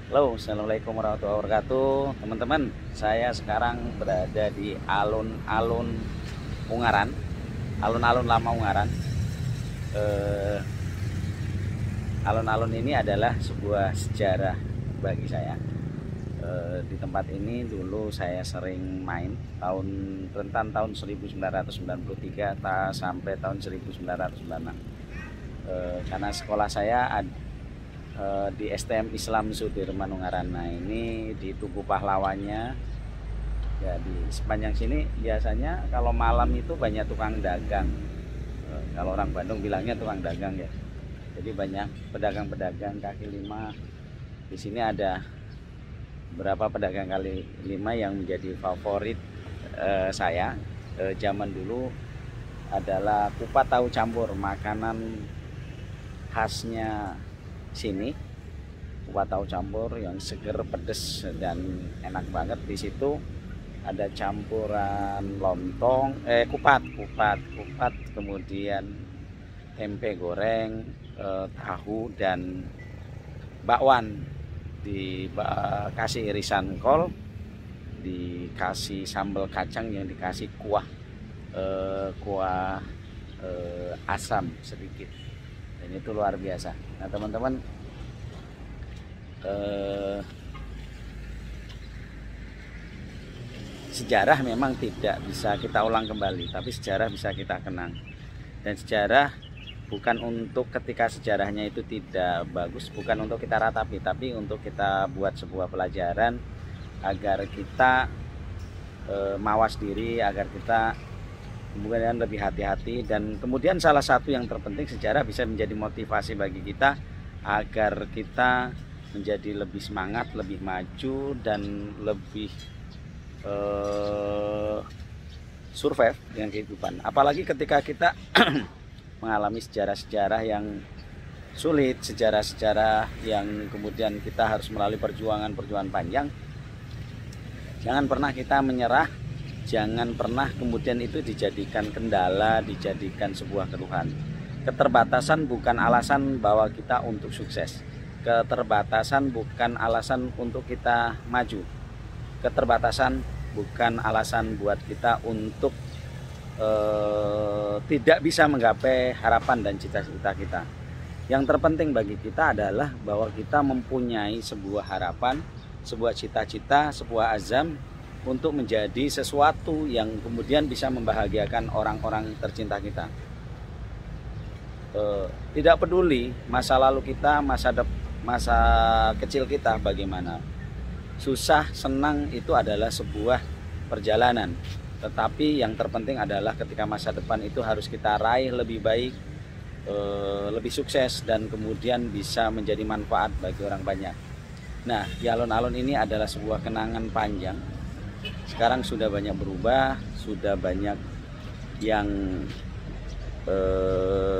Halo, assalamualaikum warahmatullahi wabarakatuh, teman-teman. Saya sekarang berada di alun-alun Ungaran, alun-alun lama Ungaran. Eh, Alun-alun ini adalah sebuah sejarah bagi saya. Di tempat ini dulu saya sering main rentan tahun 1993 sampai tahun 1996. Karena sekolah saya di STM Islam Sudirman Ungaran. Nah, ini di Tugu Pahlawannya. Ya, di sepanjang sini biasanya kalau malam itu banyak tukang dagang. Kalau orang Bandung bilangnya tukang dagang ya. Jadi banyak pedagang-pedagang kaki lima. Di sini ada beberapa pedagang kaki lima yang menjadi favorit saya. Zaman dulu adalah kupat tahu campur, makanan khasnya sini. Kupat tahu campur yang seger, pedes dan enak banget. Di situ ada campuran lontong, kupat, kemudian tempe goreng, tahu dan bakwan. Dikasih irisan kol, dikasih sambal kacang, yang dikasih kuah asam sedikit. Dan itu luar biasa. Nah, teman-teman, sejarah memang tidak bisa kita ulang kembali, tapi sejarah bisa kita kenang. Dan sejarah bukan untuk ketika sejarahnya itu tidak bagus, bukan untuk kita ratapi, tapi untuk kita buat sebuah pelajaran agar kita mawas diri, agar kita kemudian lebih hati-hati. Dan kemudian salah satu yang terpenting, sejarah bisa menjadi motivasi bagi kita agar kita menjadi lebih semangat, lebih maju, dan lebih survive dengan kehidupan. Apalagi ketika kita mengalami sejarah-sejarah yang sulit, sejarah-sejarah yang kemudian kita harus melalui perjuangan-perjuangan panjang. Jangan pernah kita menyerah, jangan pernah kemudian itu dijadikan kendala, dijadikan sebuah keluhan. Keterbatasan bukan alasan bahwa kita untuk sukses. Keterbatasan bukan alasan untuk kita maju. Keterbatasan bukan alasan buat kita untuk tidak bisa menggapai harapan dan cita-cita kita. Yang terpenting bagi kita adalah bahwa kita mempunyai sebuah harapan, sebuah cita-cita, sebuah azam untuk menjadi sesuatu yang kemudian bisa membahagiakan orang-orang tercinta kita. Tidak peduli masa lalu kita, masa kecil kita bagaimana. Susah, senang itu adalah sebuah perjalanan. Tetapi yang terpenting adalah ketika masa depan itu harus kita raih lebih baik, lebih sukses, dan kemudian bisa menjadi manfaat bagi orang banyak. Nah, di alun-alun ini adalah sebuah kenangan panjang. Sekarang sudah banyak berubah, sudah banyak yang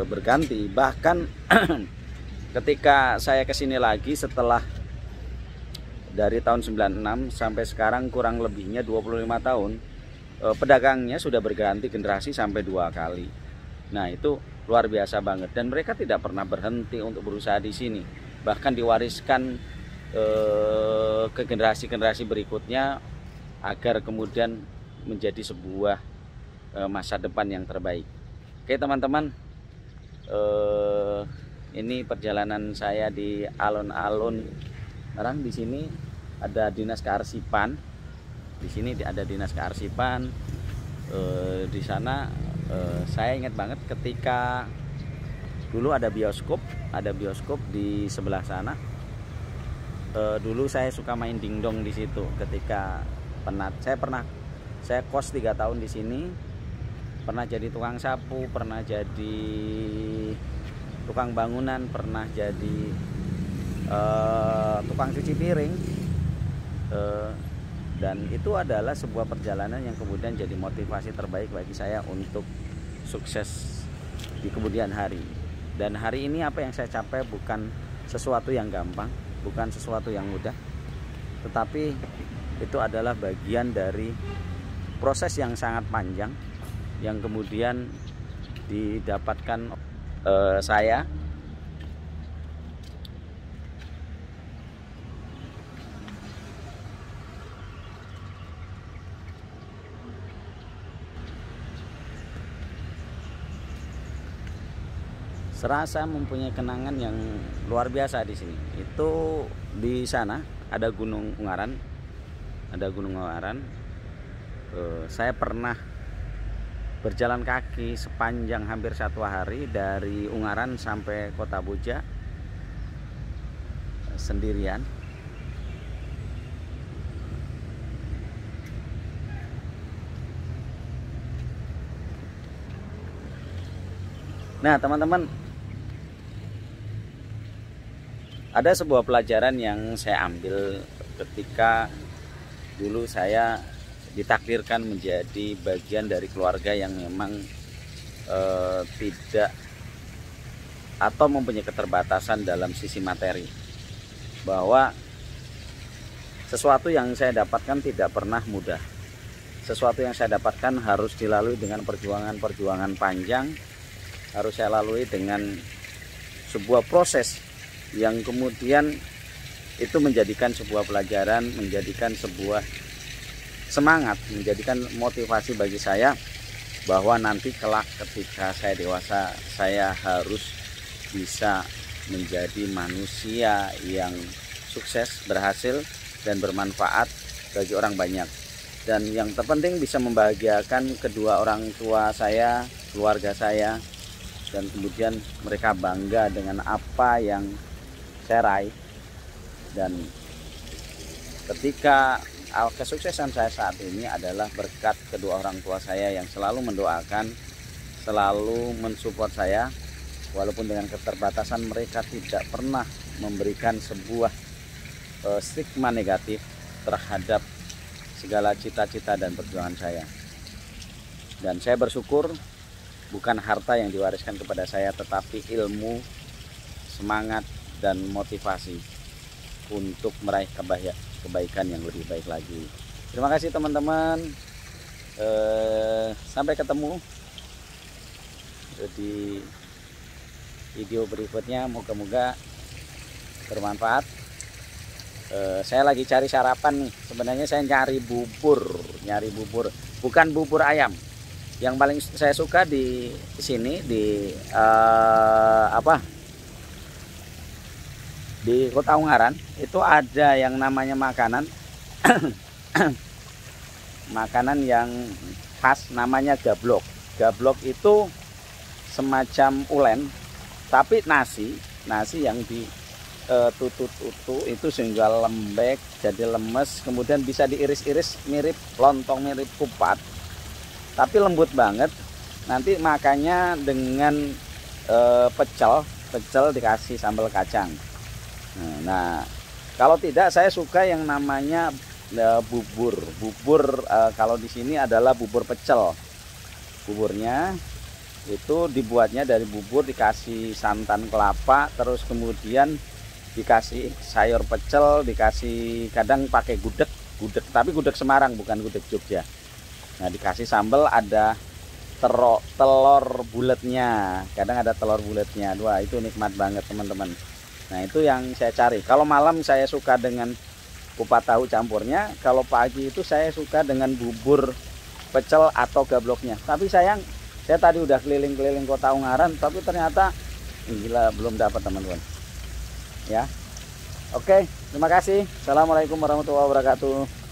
berganti. Bahkan ketika saya kesini lagi setelah dari tahun 96 sampai sekarang kurang lebihnya 25 tahun, pedagangnya sudah berganti generasi sampai 2 kali. Nah, itu luar biasa banget, dan mereka tidak pernah berhenti untuk berusaha di sini. Bahkan diwariskan ke generasi-generasi berikutnya agar kemudian menjadi sebuah masa depan yang terbaik. Oke, teman-teman, ini perjalanan saya di alun-alun. Sekarang di sini ada dinas kearsipan. Di sini ada dinas kearsipan. Di sana saya ingat banget ketika dulu ada bioskop di sebelah sana. Dulu saya suka main dingdong di situ ketika penat. Saya kos 3 tahun di sini. Pernah jadi tukang sapu, pernah jadi tukang bangunan, pernah jadi tukang cuci piring. Dan itu adalah sebuah perjalanan yang kemudian jadi motivasi terbaik bagi saya untuk sukses di kemudian hari. Dan hari ini apa yang saya capai bukan sesuatu yang gampang, bukan sesuatu yang mudah, tetapi itu adalah bagian dari proses yang sangat panjang yang kemudian didapatkan saya serasa mempunyai kenangan yang luar biasa di sini. Itu di sana ada Gunung Ungaran, saya pernah berjalan kaki sepanjang hampir 1 hari dari Ungaran sampai Kota Boja sendirian. Nah, teman-teman, ada sebuah pelajaran yang saya ambil ketika dulu saya ditakdirkan menjadi bagian dari keluarga yang memang tidak atau mempunyai keterbatasan dalam sisi materi, bahwa sesuatu yang saya dapatkan tidak pernah mudah. Sesuatu yang saya dapatkan harus dilalui dengan perjuangan panjang, harus saya lalui dengan sebuah proses yang kemudian itu menjadikan sebuah pelajaran, menjadikan sebuah semangat, menjadikan motivasi bagi saya bahwa nanti kelak ketika saya dewasa, saya harus bisa menjadi manusia yang sukses, berhasil, dan bermanfaat bagi orang banyak. Dan yang terpenting bisa membahagiakan kedua orang tua saya, keluarga saya, dan kemudian mereka bangga dengan apa yang saya raih. Dan ketika kesuksesan saya saat ini adalah berkat kedua orang tua saya yang selalu mendoakan, selalu mensupport saya, walaupun dengan keterbatasan mereka tidak pernah memberikan sebuah stigma negatif terhadap segala cita-cita dan perjuangan saya. Dan saya bersyukur bukan harta yang diwariskan kepada saya, tetapi ilmu, semangat, dan motivasi untuk meraih kebaikan yang lebih baik lagi. Terima kasih teman-teman. Sampai ketemu di video berikutnya. Moga-moga bermanfaat. Saya lagi cari sarapan nih. Sebenarnya saya nyari bubur, bukan bubur ayam. Yang paling saya suka di sini di di Kota Ungaran itu ada yang namanya makanan makanan yang khas, namanya gablok. Gablok itu semacam ulen tapi nasi yang ditutu itu sehingga lembek, jadi lemes, kemudian bisa diiris-iris mirip lontong, mirip kupat, tapi lembut banget. Nanti makannya dengan pecel dikasih sambal kacang. Nah, kalau tidak saya suka yang namanya bubur. Kalau di sini adalah bubur pecel. Buburnya itu dibuatnya dari bubur, dikasih santan kelapa, terus kemudian dikasih sayur pecel, dikasih kadang pakai gudeg, tapi gudeg Semarang bukan gudeg Jogja. Nah, dikasih sambal, ada telur bulatnya, kadang ada telur bulatnya. Wah, itu nikmat banget teman-teman. Nah, itu yang saya cari. Kalau malam saya suka dengan kupat tahu campurnya, kalau pagi itu saya suka dengan bubur pecel atau gabloknya. Tapi sayang, saya tadi udah keliling-keliling Kota Ungaran, tapi ternyata gila belum dapat teman-teman. Ya. Oke, terima kasih. Assalamualaikum warahmatullahi wabarakatuh.